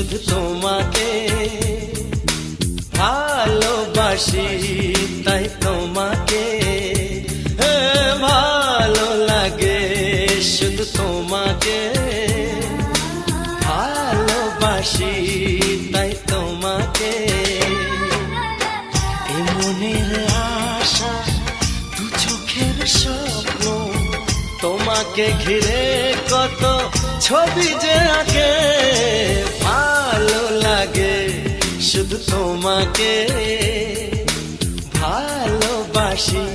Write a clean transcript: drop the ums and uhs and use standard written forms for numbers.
শুধু তোমাকে ভালোবাসি, তাই তোমাকে ভালো লাগে, শুধু তোমাকে ভালোবাসি, তাই তোমাকে। এ মনের আশা, দু চোখের স্বপ্ন, তোমাকে ঘিরে কত ছবি যে আঁকে, ভালো লাগে, শুধু তোমাকে ভালোবাসি।